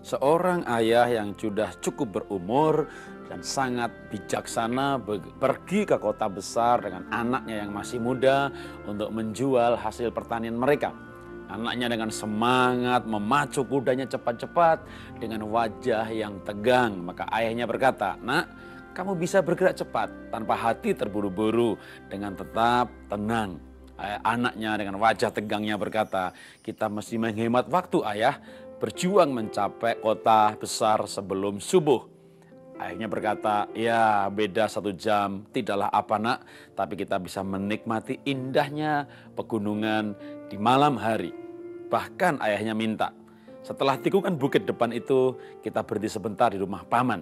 Seorang ayah yang sudah cukup berumur dan sangat bijaksana pergi ke kota besar dengan anaknya yang masih muda untuk menjual hasil pertanian mereka. Anaknya dengan semangat memacu kudanya cepat-cepat dengan wajah yang tegang. Maka ayahnya berkata, "Nak, kamu bisa bergerak cepat tanpa hati terburu-buru dengan tetap tenang." Anaknya dengan wajah tegangnya berkata, "Kita mesti menghemat waktu, ayah. Berjuang mencapai kota besar sebelum subuh." Ayahnya berkata, "Ya, beda 1 jam, tidaklah apa nak, tapi kita bisa menikmati indahnya pegunungan di malam hari." Bahkan ayahnya minta, setelah tikungan bukit depan itu, kita berhenti sebentar di rumah paman.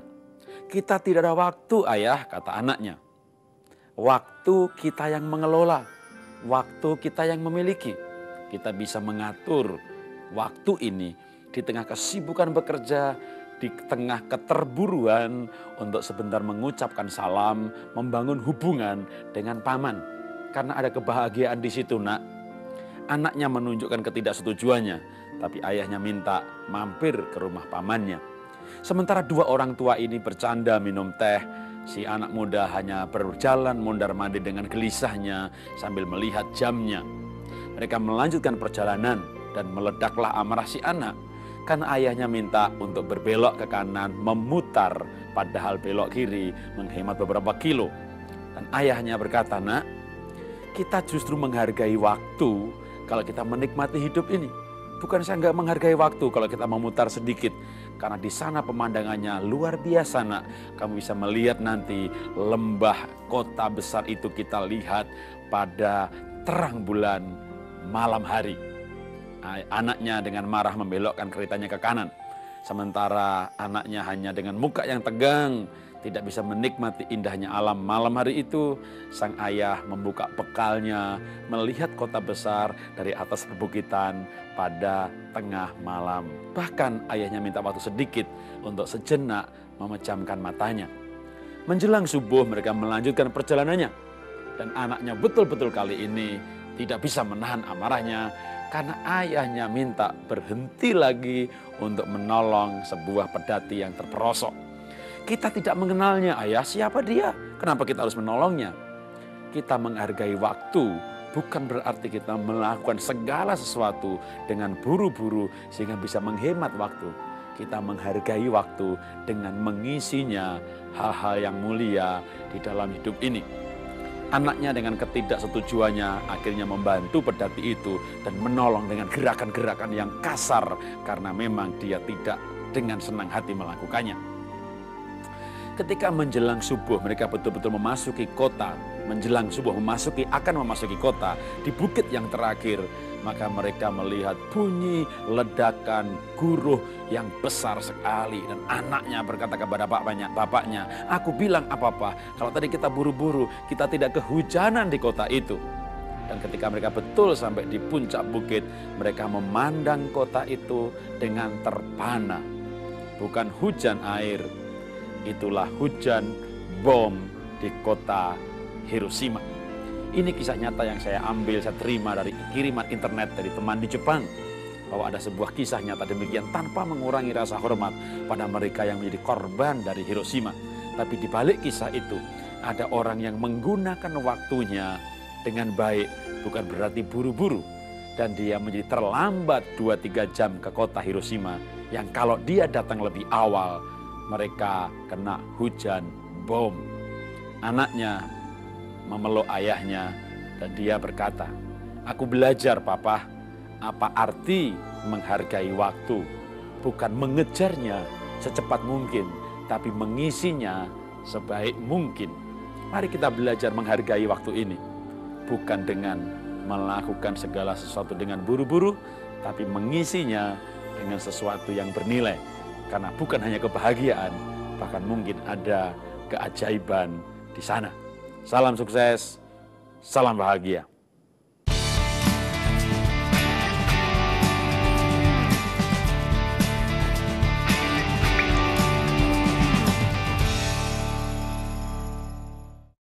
"Kita tidak ada waktu, ayah," kata anaknya. "Waktu kita yang mengelola, waktu kita yang memiliki. Kita bisa mengatur waktu ini di tengah kesibukan bekerja, di tengah keterburuan untuk sebentar mengucapkan salam, membangun hubungan dengan paman. Karena ada kebahagiaan di situ, nak." Anaknya menunjukkan ketidaksetujuannya, tapi ayahnya minta mampir ke rumah pamannya. Sementara 2 orang tua ini bercanda minum teh, si anak muda hanya berjalan mondar-mandir dengan gelisahnya sambil melihat jamnya. Mereka melanjutkan perjalanan dan meledaklah amarah si anak. Karena ayahnya minta untuk berbelok ke kanan, memutar, padahal belok kiri menghemat beberapa kilo. Dan ayahnya berkata, "Nak, kita justru menghargai waktu kalau kita menikmati hidup ini. Bukan saya nggak menghargai waktu kalau kita memutar sedikit. Karena di sana pemandangannya luar biasa, nak. Kamu bisa melihat nanti lembah kota besar itu kita lihat pada terang bulan malam hari." Anaknya dengan marah membelokkan keretanya ke kanan. Sementara anaknya hanya dengan muka yang tegang, tidak bisa menikmati indahnya alam malam hari itu. Sang ayah membuka bekalnya, melihat kota besar dari atas perbukitan pada tengah malam. Bahkan ayahnya minta waktu sedikit untuk sejenak memejamkan matanya. Menjelang subuh mereka melanjutkan perjalanannya. Dan anaknya betul-betul kali ini tidak bisa menahan amarahnya, karena ayahnya minta berhenti lagi untuk menolong sebuah pedati yang terperosok. "Kita tidak mengenalnya, ayah. Siapa dia? Kenapa kita harus menolongnya?" Kita menghargai waktu bukan berarti kita melakukan segala sesuatu dengan buru-buru sehingga bisa menghemat waktu. Kita menghargai waktu dengan mengisinya hal-hal yang mulia di dalam hidup ini. Anaknya dengan ketidaksetujuannya akhirnya membantu pedati itu dan menolong dengan gerakan-gerakan yang kasar karena memang dia tidak dengan senang hati melakukannya. Ketika menjelang subuh mereka betul-betul memasuki kota, akan memasuki kota di bukit yang terakhir, maka mereka melihat bunyi ledakan guruh yang besar sekali. Dan anaknya berkata kepada bapaknya, "Aku bilang apa-apa, kalau tadi kita buru-buru, kita tidak kehujanan di kota itu." Dan ketika mereka betul sampai di puncak bukit, mereka memandang kota itu dengan terpana. Bukan hujan air, itulah hujan bom di kota Hiroshima. Ini kisah nyata yang saya terima dari kiriman internet dari teman di Jepang. Bahwa ada sebuah kisah nyata demikian tanpa mengurangi rasa hormat pada mereka yang menjadi korban dari Hiroshima. Tapi di balik kisah itu ada orang yang menggunakan waktunya dengan baik, bukan berarti buru-buru. Dan dia menjadi terlambat 2-3 jam ke kota Hiroshima yang kalau dia datang lebih awal, mereka kena hujan bom. Anaknya memeluk ayahnya dan dia berkata, "Aku belajar, Papa, apa arti menghargai waktu. Bukan mengejarnya secepat mungkin, tapi mengisinya sebaik mungkin." Mari kita belajar menghargai waktu ini. Bukan dengan melakukan segala sesuatu dengan buru-buru, tapi mengisinya dengan sesuatu yang bernilai. Karena bukan hanya kebahagiaan, bahkan mungkin ada keajaiban di sana. Salam sukses, salam bahagia.